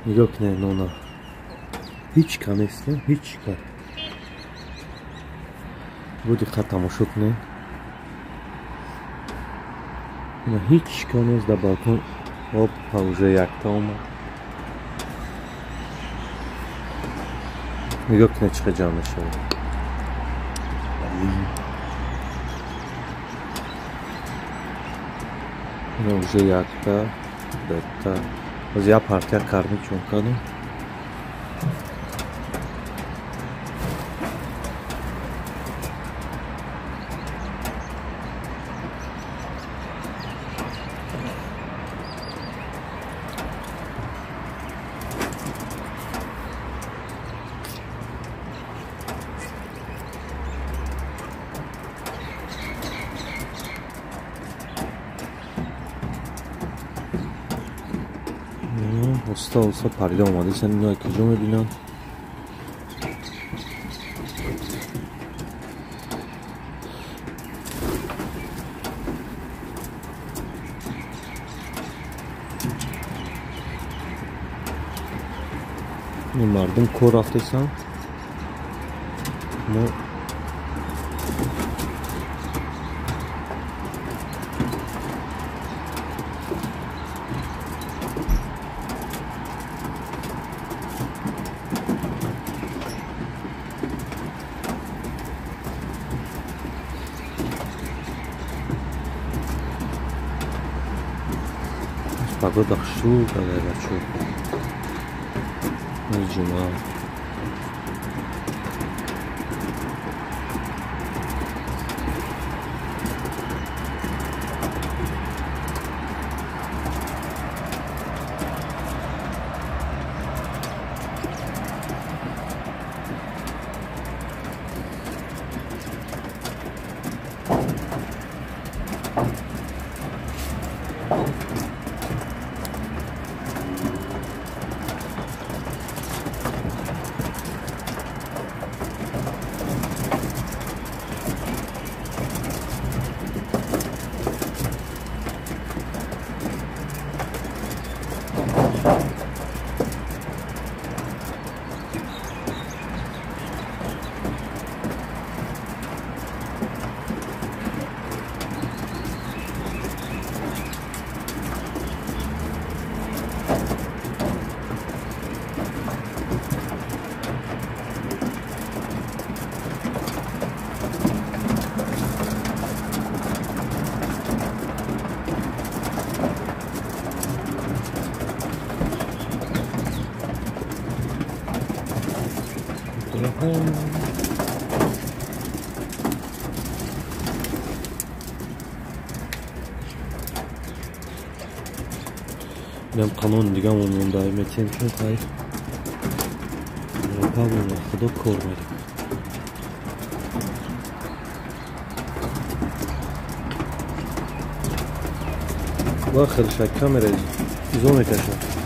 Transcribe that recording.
نگاه کنه نونا هیچ کا نیست هیچ کا رو دقت تماشا کنه هیچ کا نیست در بالکن آب حوزه یکتا اومد نگاه کنه چقدر جامعه شده این حوزه یکتا بتا از یا پارتیا کارمی چون کنه استا پریده اومده سن اینا که جو میبینن این مردم کور رفته سن ما Погода шутка, что ничего. اینم قانون دیگه همون دایمتی هم شد خواهی پاون خدا کار میره با آخر شک کامره ایزو میکشم